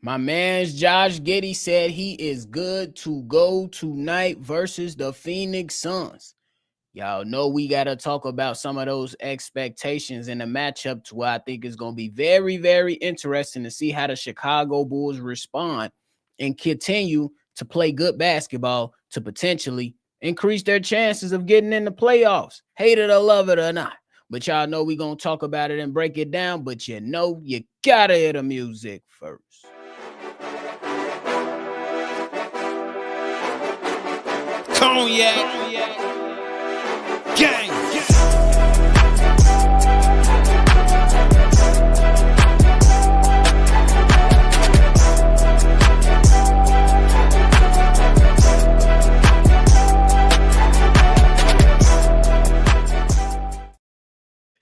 My man's Josh Giddey said he is good to go tonight versus the Phoenix Suns. Y'all know we got to talk about some of those expectations in the matchup to where I think it's going to be very, very interesting to see how the Chicago Bulls respond and continue to play good basketball to potentially increase their chances of getting in the playoffs. Hate it or love it or not. But y'all know we going to talk about it and break it down. But you know you got to hear the music first. Cognac. Gang.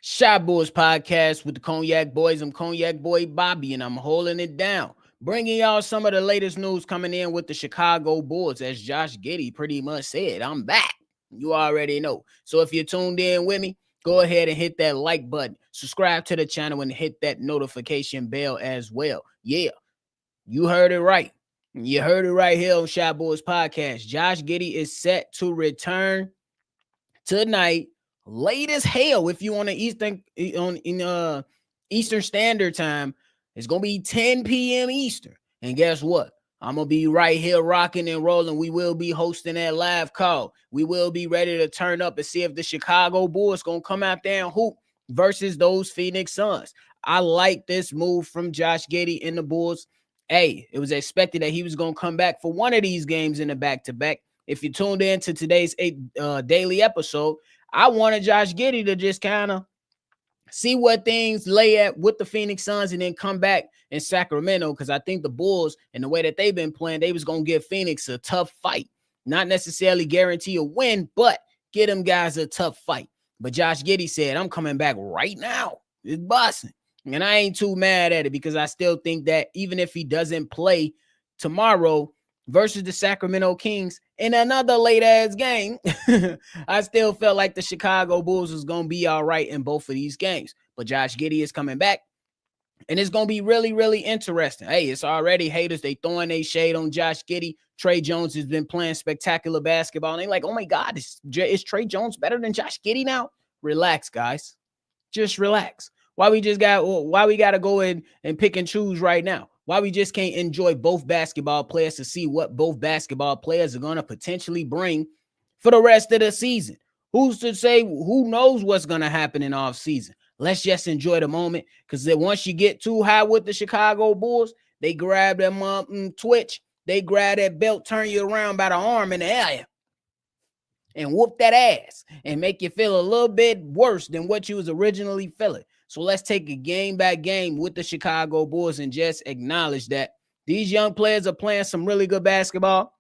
Shot Boys Podcast with the Cognac Boys. I'm Cognac Boy Bobby, and I'm holding it down. Bringing y'all some of the latest news coming in with the Chicago Bulls. As Josh Giddey pretty much said, I'm back. You already know. So if you're tuned in with me, go ahead and hit that like button. Subscribe to the channel and hit that notification bell as well. Yeah, you heard it right. You heard it right here on Shot Boys Podcast. Josh Giddey is set to return tonight. Late as hell if you want to Eastern Standard Time. It's gonna be 10 p.m. Eastern. And guess what? I'm gonna be right here rocking and rolling. We will be hosting that live call. We will be ready to turn up and see if the Chicago Bulls gonna come out there and hoop versus those Phoenix Suns. I like this move from Josh Giddey and the Bulls. Hey, it was expected that he was gonna come back for one of these games in the back-to-back. If you tuned in to today's daily episode, I wanted Josh Giddey to just kind of see what things lay at with the Phoenix Suns and then come back in Sacramento, because I think the Bulls and the way that they've been playing, they was going to give Phoenix a tough fight. Not necessarily guarantee a win, but get them guys a tough fight. But Josh Giddey said, I'm coming back right now. It's busting. And I ain't too mad at it because I still think that even if he doesn't play tomorrow versus the Sacramento Kings in another late-ass game, I still felt like the Chicago Bulls was going to be all right in both of these games. But Josh Giddey is coming back, and it's going to be really, really interesting. Hey, it's already haters. They throwing their shade on Josh Giddey. Trey Jones has been playing spectacular basketball, and they're like, oh, my God, is Trey Jones better than Josh Giddey now? Relax, guys. Just relax. Why we got to go in and pick and choose right now? Why we just can't enjoy both basketball players to see what both basketball players are going to potentially bring for the rest of the season? Who's to say? Who knows what's going to happen in off season? Let's just enjoy the moment, because once you get too high with the Chicago Bulls, they grab them up and twitch. They grab that belt, turn you around by the arm in the air, and whoop that ass and make you feel a little bit worse than what you was originally feeling. So let's take a game by game with the Chicago Bulls and just acknowledge that these young players are playing some really good basketball.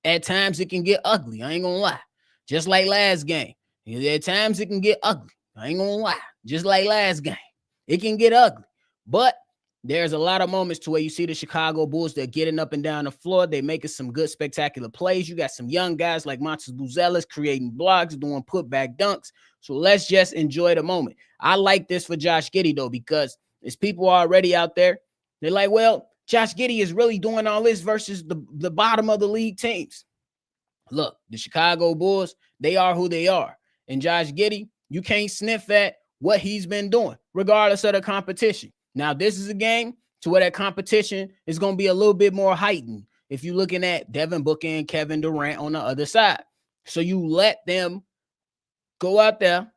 At times it can get ugly. I ain't gonna lie. Just like last game. At times it can get ugly. I ain't gonna lie. Just like last game. It can get ugly. But there's a lot of moments to where you see the Chicago Bulls, they're getting up and down the floor. They're making some good, spectacular plays. You got some young guys like Montes Buzelis creating blocks, doing putback dunks. So let's just enjoy the moment. I like this for Josh Giddey, though, because there's people already out there. They're like, well, Josh Giddey is really doing all this versus the bottom of the league teams. Look, the Chicago Bulls, they are who they are. And Josh Giddey, you can't sniff at what he's been doing, regardless of the competition. Now, this is a game to where that competition is going to be a little bit more heightened if you're looking at Devin Booker and Kevin Durant on the other side. So you let them go out there.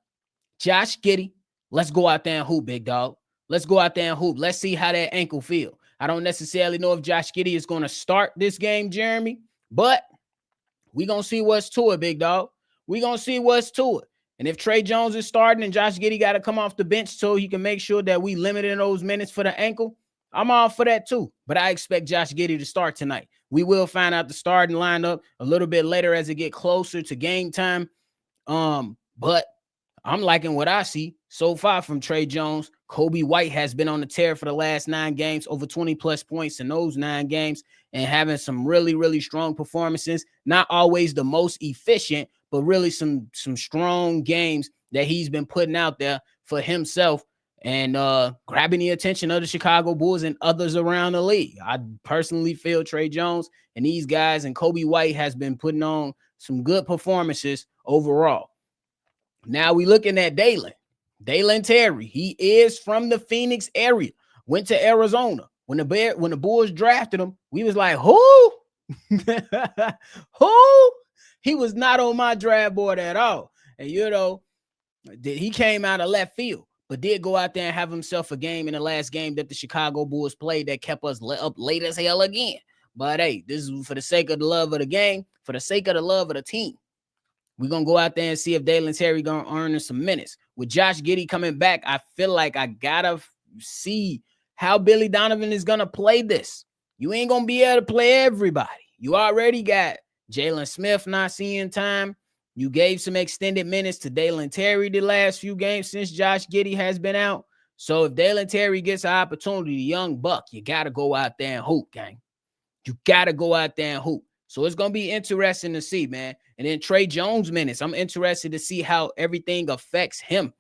Josh Giddey, let's go out there and hoop, big dog. Let's go out there and hoop. Let's see how that ankle feel. I don't necessarily know if Josh Giddey is going to start this game, Jeremy, but we're going to see what's to it, big dog. We're going to see what's to it. And if Trey Jones is starting and Josh Giddey got to come off the bench so he can make sure that we limited those minutes for the ankle, I'm all for that too. But I expect Josh Giddey to start tonight. We will find out the starting lineup a little bit later as it get closer to game time. But I'm liking what I see so far from Trey Jones. Kobe White has been on the tear for the last 9 games, over 20-plus points in those 9 games, and having some really, really strong performances. Not always the most efficient, but really some strong games that he's been putting out there for himself and grabbing the attention of the Chicago Bulls and others around the league. I personally feel Trey Jones and these guys and Kobe White has been putting on some good performances overall. Now we looking at Dalen Terry. He is from the Phoenix area. Went to Arizona. When the Bulls drafted him, we was like, who? Who? He was not on my draft board at all. And he came out of left field, but did go out there and have himself a game in the last game that the Chicago Bulls played that kept us up late as hell again. But hey, this is for the sake of the love of the game, for the sake of the love of the team. We're going to go out there and see if Dalen Terry going to earn some minutes. With Josh Giddey coming back, I feel like I got to see how Billy Donovan is going to play this. You ain't going to be able to play everybody. You already got Jalen Smith not seeing time. You gave some extended minutes to Dalen Terry the last few games since Josh Giddey has been out. So if Dalen Terry gets an opportunity, the young buck, you got to go out there and hoop, gang. You got to go out there and hoop. So it's going to be interesting to see, man. And then Trey Jones minutes. I'm interested to see how everything affects him,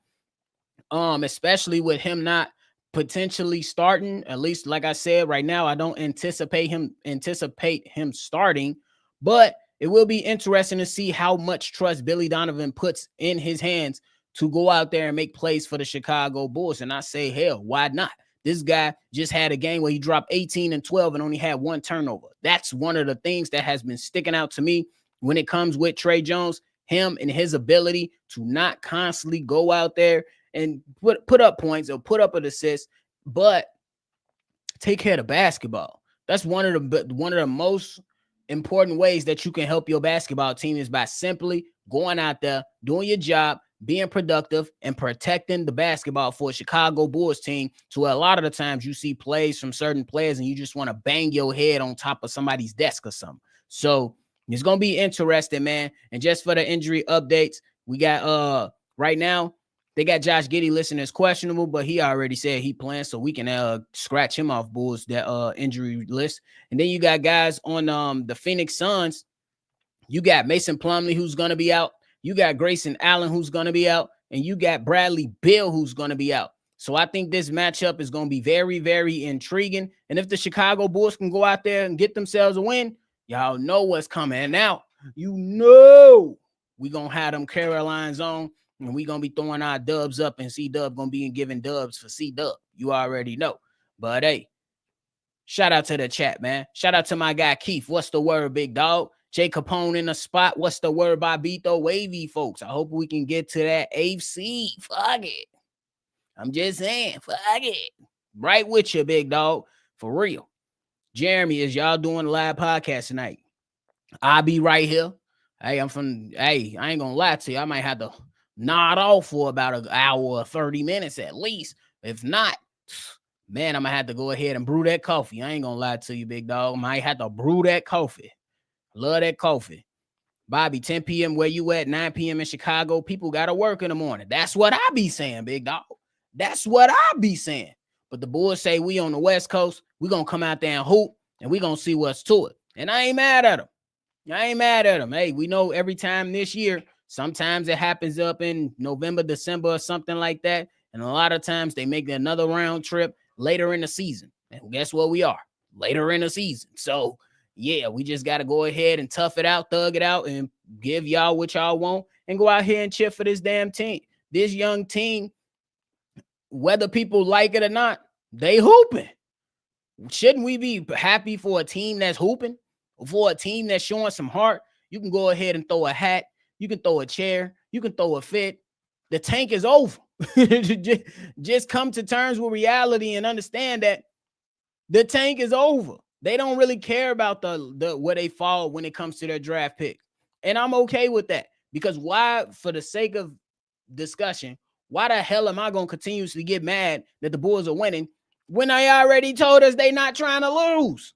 especially with him not potentially starting. At least, like I said, right now, I don't anticipate him starting. But it will be interesting to see how much trust Billy Donovan puts in his hands to go out there and make plays for the Chicago Bulls. And I say, hell, why not? This guy just had a game where he dropped 18 and 12 and only had one turnover. That's one of the things that has been sticking out to me when it comes with Trey Jones, him and his ability to not constantly go out there and put up points or put up an assist, but take care of the basketball. That's one of the most important ways that you can help your basketball team is by simply going out there, doing your job, being productive, and protecting the basketball for a Chicago Bulls team. So a lot of the times you see plays from certain players and you just want to bang your head on top of somebody's desk or something. So it's going to be interesting, man. And just for the injury updates, we got right now, they got Josh Giddey listed as questionable, but he already said he plans, so we can scratch him off Bulls that injury list. And then you got guys on the Phoenix Suns. You got Mason Plumlee, who's going to be out. You got Grayson Allen, who's going to be out. And you got Bradley Beal, who's going to be out. So I think this matchup is going to be very, very intriguing. And if the Chicago Bulls can go out there and get themselves a win, y'all know what's coming out. You know we're going to have them Carolines on. And we're going to be throwing our dubs up, and C-Dub going to be giving dubs for C-Dub. You already know. But, hey, shout out to the chat, man. Shout out to my guy, Keith. What's the word, big dog? Jay Capone in the spot. What's the word, Bobito? Wavy, folks. I hope we can get to that AFC. Fuck it. I'm just saying, fuck it. Right with you, big dog. For real. Jeremy, is y'all doing a live podcast tonight? I'll be right here. Hey, I ain't going to lie to you. I might have to nod off for about an hour or 30 minutes at least. If not, man, I'm going to have to go ahead and brew that coffee. I ain't going to lie to you, big dog. I might have to brew that coffee. Love that coffee. Bobby, 10 p.m. where you at? 9 p.m. in Chicago. People got to work in the morning. That's what I be saying, big dog. That's what I be saying. But the Bulls say we on the West Coast. We going to come out there and hoop, and we going to see what's to it. And I ain't mad at them. Hey, we know every time this year, sometimes it happens up in November, December, or something like that. And a lot of times they make another round trip later in the season. And guess what we are? Later in the season. So, yeah, we just got to go ahead and tough it out, thug it out, and give y'all what y'all want and go out here and cheer for this damn team. This young team, whether people like it or not, they hooping. Shouldn't we be happy for a team that's hooping? For a team that's showing some heart? You can go ahead and throw a hat. You can throw a chair. You can throw a fit. The tank is over. Just come to terms with reality and understand that the tank is over. They don't really care about the where they fall when it comes to their draft pick. And I'm okay with that, because why, for the sake of discussion, why the hell am I going to continuously get mad that the Bulls are winning when they already told us they not trying to lose?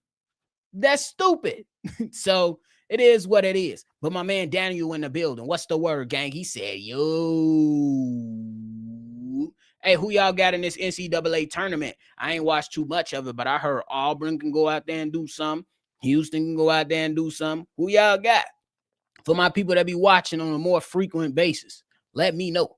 That's stupid. So it is what it is. But my man Daniel in the building. What's the word, gang? He said, yo. Hey, who y'all got in this NCAA tournament? I ain't watched too much of it, but I heard Auburn can go out there and do something. Houston can go out there and do something. Who y'all got? For my people that be watching on a more frequent basis, let me know.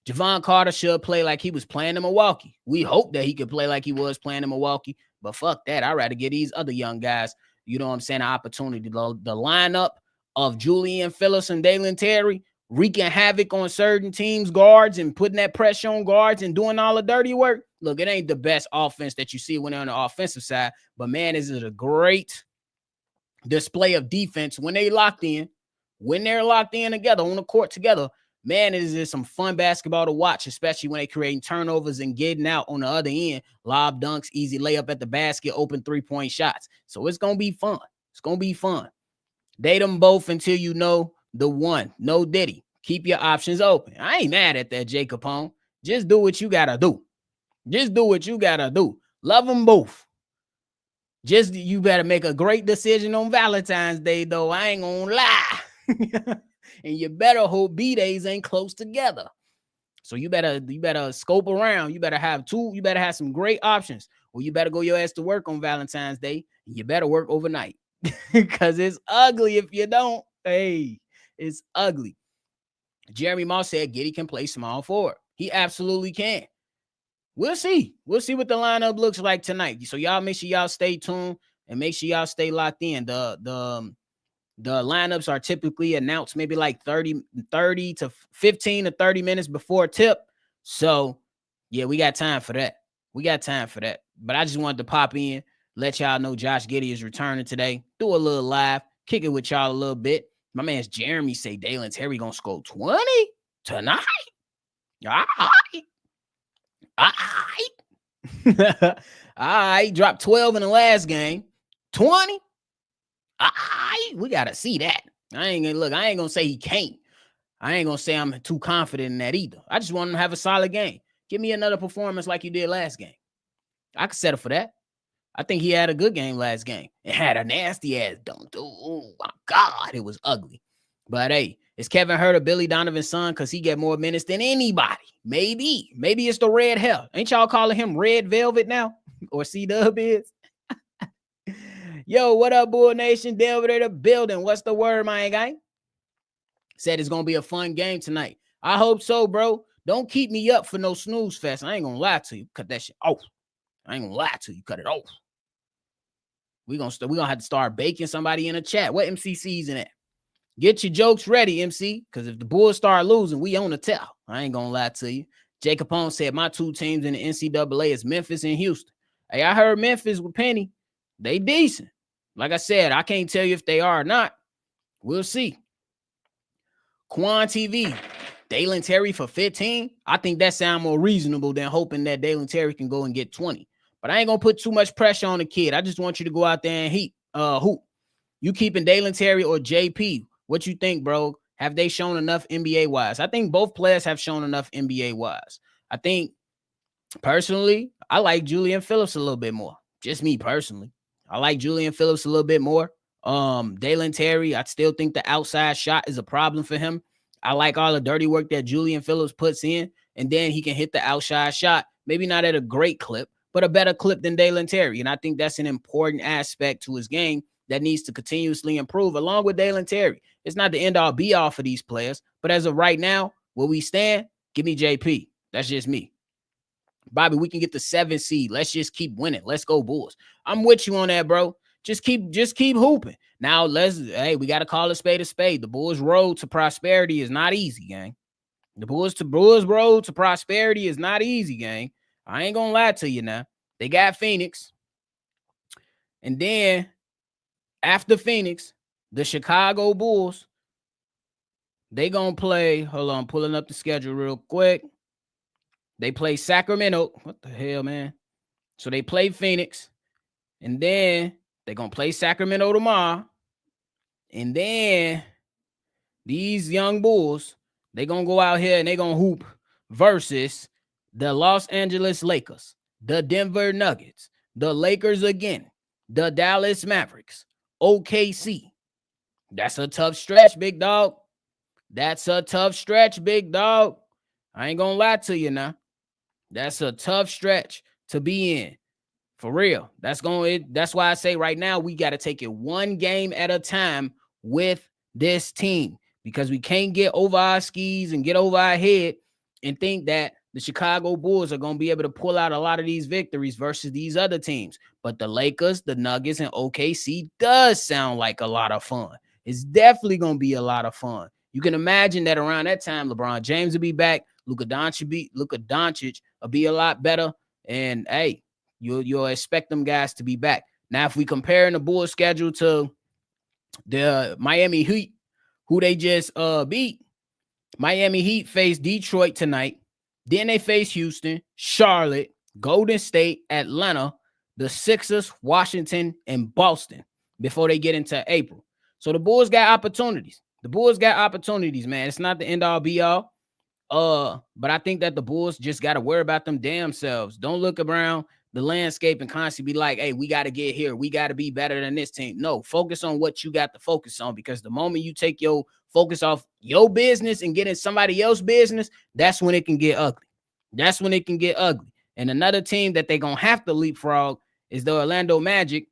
Javon Carter should play like he was playing in Milwaukee. We hope that he could play like he was playing in Milwaukee, but fuck that. I'd rather give these other young guys, you know what I'm saying, an opportunity. The lineup of Julian Phillips and Dalen Terry wreaking havoc on certain teams' guards and putting that pressure on guards and doing all the dirty work. Look, it ain't the best offense that you see when they're on the offensive side, but man, is it a great display of defense when they locked in, when they're locked in together on the court together. Man, it is some fun basketball to watch, especially when they're creating turnovers and getting out on the other end. Lob dunks, easy layup at the basket, open three-point shots. So it's going to be fun. It's going to be fun. Date them both until you know the one. No Diddy. Keep your options open. I ain't mad at that, Jay Capone. Just do what you got to do. Just do what you got to do. Love them both. Just you better make a great decision on Valentine's Day, though. I ain't going to lie. And you better hope B-days ain't close together. So you better scope around. You better have some great options. Or you better go your ass to work on Valentine's Day. And you better work overnight. Because it's ugly if you don't. Hey, it's ugly. Jeremy Moss said Giddey can play small forward. He absolutely can. We'll see. We'll see what the lineup looks like tonight. So y'all make sure y'all stay tuned and make sure y'all stay locked in. The lineups are typically announced maybe like 30 to 15 to 30 minutes before tip. So, yeah, we got time for that. But I just wanted to pop in, let y'all know Josh Giddey is returning today. Do a little live, kick it with y'all a little bit. My man's Jeremy say Dalen Terry gonna score 20 tonight. All right. Dropped 12 in the last game. 20. We gotta see that. I ain't gonna say he can't. I ain't gonna say I'm too confident in that either. I just want him to have a solid game. Give me another performance like you did last game. I could settle for that. I think he had a good game last game. It had a nasty ass dunk. Oh my God, it was ugly. But hey, is Kevin Hurt or Billy Donovan's son? Because he get more minutes than anybody. Maybe it's the red hell. Ain't y'all calling him Red Velvet now? Or C-Dub is? Yo, what up, Bull Nation? Delver to the building. What's the word, my guy? Said it's going to be a fun game tonight. I hope so, bro. Don't keep me up for no snooze fest. I ain't going to lie to you. Cut that shit off. I ain't going to lie to you. Cut it off. We're going to have to start baking somebody in the chat. What MC season at? Get your jokes ready, MC, because if the Bulls start losing, we on the tell. I ain't going to lie to you. Jay Capone said my two teams in the NCAA is Memphis and Houston. Hey, I heard Memphis with Penny. They decent. Like I said, I can't tell you if they are or not. We'll see. Quan TV, Dalen Terry for 15. I think that sounds more reasonable than hoping that Dalen Terry can go and get 20. But I ain't going to put too much pressure on the kid. I just want you to go out there and hoop. You keeping Dalen Terry or JP? What you think, bro? Have they shown enough NBA-wise? I think both players have shown enough NBA-wise. I think, personally, I like Julian Phillips a little bit more. Just me personally. I like Julian Phillips a little bit more. Dalen Terry, I still think the outside shot is a problem for him. I like all the dirty work that Julian Phillips puts in, and then he can hit the outside shot, maybe not at a great clip, but a better clip than Dalen Terry. And I think that's an important aspect to his game that needs to continuously improve along with Dalen Terry. It's not the end-all be-all for these players, but as of right now, where we stand, give me JP. That's just me. Bobby, we can get the 7th seed. Let's just keep winning. Let's go Bulls. I'm with you on that, bro. Just keep hooping. Now, we got to call a spade a spade. The Bulls' road to prosperity is not easy, gang. The Bulls' road to prosperity is not easy, gang. I ain't going to lie to you now. They got Phoenix. And then, after Phoenix, the Chicago Bulls, they going to play, hold on, pulling up the schedule real quick. They play Sacramento. What the hell, man? So they play Phoenix. And then they're going to play Sacramento tomorrow. And then these young Bulls, they're going to go out here and they're going to hoop versus the Los Angeles Lakers, the Denver Nuggets, the Lakers again, the Dallas Mavericks, OKC. That's a tough stretch, big dog. That's a tough stretch, big dog. I ain't going to lie to you now. That's a tough stretch to be in. For real. That's why I say right now we got to take it one game at a time with this team because we can't get over our skis and get over our head and think that the Chicago Bulls are going to be able to pull out a lot of these victories versus these other teams. But the Lakers, the Nuggets, and OKC does sound like a lot of fun. It's definitely going to be a lot of fun. You can imagine that around that time, LeBron James will be back. Luka Doncic will be a lot better. And, hey, you'll expect them guys to be back. Now, if we compare the Bulls schedule to the Miami Heat, who they just beat, Miami Heat face Detroit tonight. Then they face Houston, Charlotte, Golden State, Atlanta, the Sixers, Washington, and Boston before they get into April. So the Bulls got opportunities. Man. It's not the end all be all. But I think that the Bulls just got to worry about them damn selves. Don't look around the landscape and constantly be like, hey, we got to get here. We got to be better than this team. No, focus on what you got to focus on, because the moment you take your focus off your business and get in somebody else's business, that's when it can get ugly. And another team that they're going to have to leapfrog is the Orlando Magic.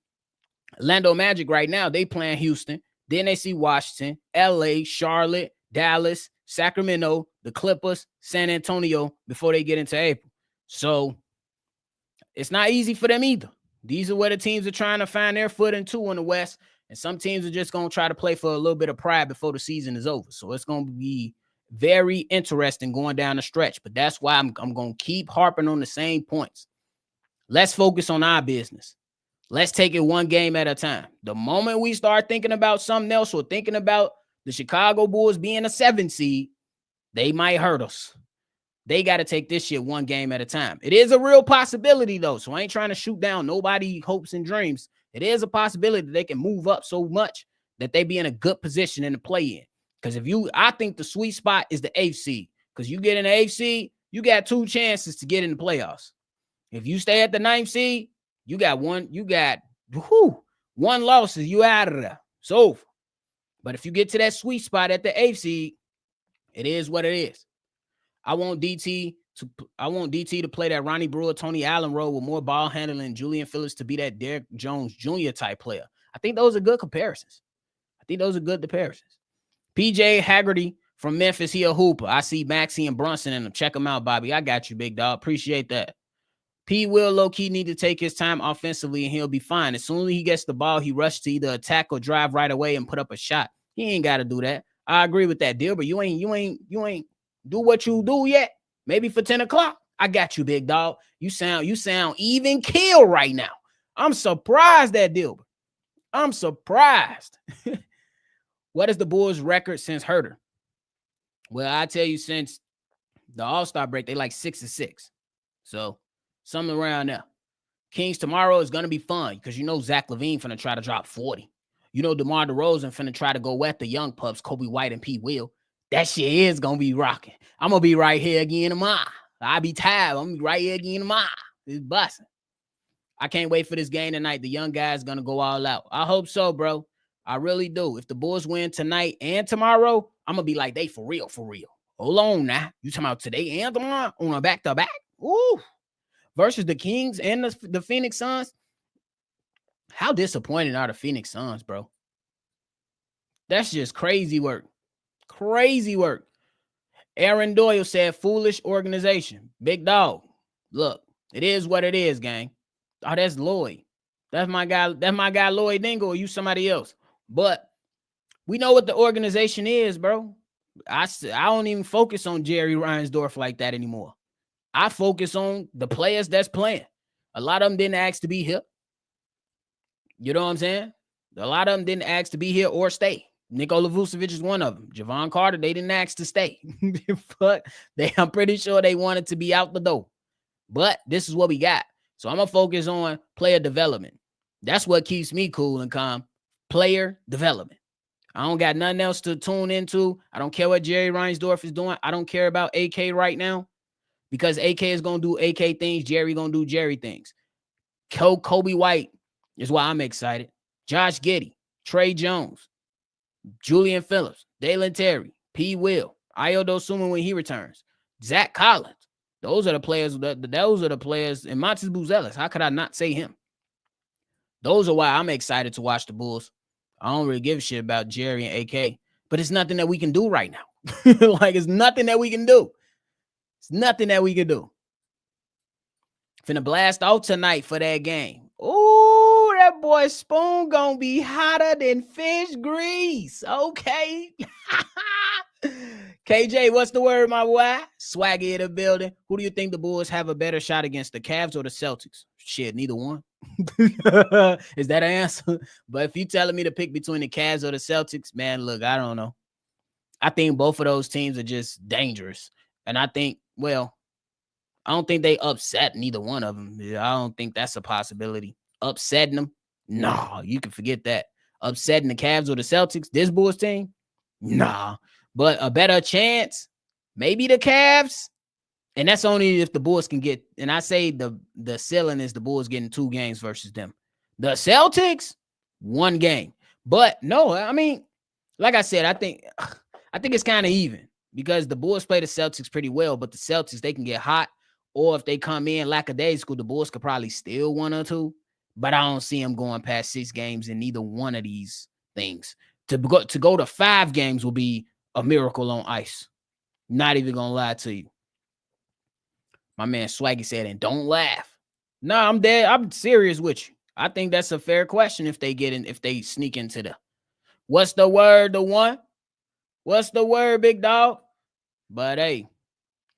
Orlando Magic right now, they playing Houston. Then they see Washington, LA, Charlotte, Dallas, Sacramento, the Clippers, San Antonio before they get into April. So it's not easy for them either. These are where the teams are trying to find their footing too in the West. And some teams are just going to try to play for a little bit of pride before the season is over. So it's going to be very interesting going down the stretch. But that's why I'm going to keep harping on the same points. Let's focus on our business. Let's take it one game at a time. The moment we start thinking about something else or thinking about the Chicago Bulls being a 7 seed, they might hurt us. They got to take this shit one game at a time. It is a real possibility, though, so I ain't trying to shoot down nobody's hopes and dreams. It is a possibility that they can move up so much that they be in a good position in the play-in. Because I think the sweet spot is the 8th seed. Because you get in the 8th seed, you got 2 chances to get in the playoffs. If you stay at the 9th seed, you got one loss, you out of there. It's over. But if you get to that sweet spot at the 8th seed, it is what it is. I want DT to play that Ronnie Brewer, Tony Allen role with more ball handling, and Julian Phillips to be that Derrick Jones Jr. type player. I think those are good comparisons. PJ Haggerty from Memphis, he a hooper. I see Maxey and Brunson in him. Check him out, Bobby. I got you, big dog. Appreciate that. P will low-key need to take his time offensively, and he'll be fine. As soon as he gets the ball, he rushes to either attack or drive right away and put up a shot. He ain't got to do that. I agree with that, deal, but you ain't do what you do yet. Maybe for 10 o'clock. I got you, big dog. You sound even keel right now. I'm surprised at Dilbert. I'm surprised. What is the Bulls' record since Herter? Well, I tell you, since the All-Star break, they like 6-6. So something around there. Kings tomorrow is going to be fun because you know Zach LaVine finna try to drop 40. You know DeMar DeRozan finna try to go wet the young pups, Kobe White and Pete Will. That shit is going to be rocking. I'm going to be right here again tomorrow. I'll be tired. I'm going to be right here again tomorrow. It's busting. I can't wait for this game tonight. The young guy's going to go all out. I hope so, bro. I really do. If the Bulls win tonight and tomorrow, I'm going to be like, they for real, for real. Hold on now. You talking about today and tomorrow on a back-to-back? Ooh. Versus the Kings and the Phoenix Suns. How disappointed are the Phoenix Suns, bro? That's just crazy work. Crazy work. Aaron Doyle said, foolish organization. Big dog. Look, it is what it is, gang. Oh, that's Lloyd. That's my guy. That's my guy, Lloyd Dingle, or you somebody else. But we know what the organization is, bro. I don't even focus on Jerry Reinsdorf like that anymore. I focus on the players that's playing. A lot of them didn't ask to be here. You know what I'm saying? A lot of them didn't ask to be here or stay. Nikola Vucevic is one of them. Javon Carter, they didn't ask to stay. But I'm pretty sure they wanted to be out the door. But this is what we got. So I'm going to focus on player development. That's what keeps me cool and calm. Player development. I don't got nothing else to tune into. I don't care what Jerry Reinsdorf is doing. I don't care about AK right now. Because AK is going to do AK things. Jerry going to do Jerry things. Kobe White is why I'm excited. Josh Giddey, Trey Jones, Julian Phillips, Dalen Terry, P. Will, Ayo Dosunmu when he returns, Zach Collins. Those are the players. Those are the players. And Montes Buzelis. How could I not say him? Those are why I'm excited to watch the Bulls. I don't really give a shit about Jerry and AK. But it's nothing that we can do right now. Like, it's nothing that we can do. It's nothing that we can do. Finna blast out tonight for that game. Ooh, that boy Spoon gonna be hotter than fish grease. Okay. KJ, what's the word, my boy? Swaggy in the building. Who do you think the Bulls have a better shot against, the Cavs or the Celtics? Shit, neither one. Is that an answer? But if you telling me to pick between the Cavs or the Celtics, man, look, I don't know. I think both of those teams are just dangerous. And I think, well, I don't think they upset neither one of them. I don't think that's a possibility. Upsetting them? Nah, you can forget that. Upsetting the Cavs or the Celtics, this Bulls team? Nah. But a better chance? Maybe the Cavs? And that's only if the Bulls can get, and I say the ceiling is the Bulls getting 2 games versus them. The Celtics, 1 game. But no, I mean, like I said, I think it's kind of even because the Bulls play the Celtics pretty well, but the Celtics, they can get hot. Or if they come in lackadaisical, the Bulls could probably steal 1 or 2. But I don't see them going past 6 games in neither one of these things. To go to 5 games will be a miracle on ice. Not even gonna lie to you. My man Swaggy said, and don't laugh. No, I'm dead. I'm serious with you. I think that's a fair question if they sneak into the. What's the word, the one? What's the word, big dog? But hey,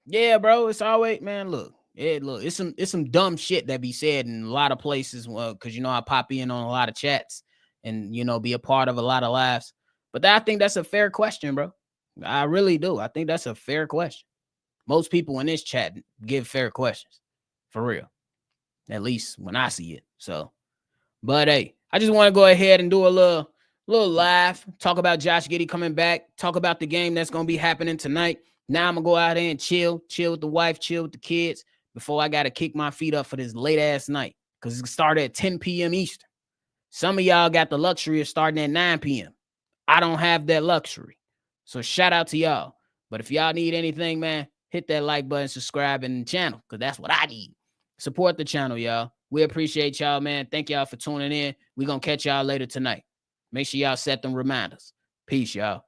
yeah, bro, it's always, man, look, it's some dumb shit that be said in a lot of places, because I pop in on a lot of chats and be a part of a lot of lives. But I think that's a fair question, bro. I really do. I think that's a fair question. Most people in this chat give fair questions, for real. At least when I see it. So, but hey, I just want to go ahead and do a little live, talk about Josh Giddey coming back, talk about the game that's gonna be happening tonight. Now I'm gonna go out there and chill with the wife, chill with the kids before I gotta kick my feet up for this late ass night because it started at 10 p.m. Eastern. Some of y'all got the luxury of starting at 9 p.m. I don't have that luxury. So shout out to y'all. But if y'all need anything, man, hit that like button, subscribe in the channel because that's what I need. Support the channel, y'all. We appreciate y'all, man. Thank y'all for tuning in. We're gonna catch y'all later tonight. Make sure y'all set them reminders. Peace, y'all.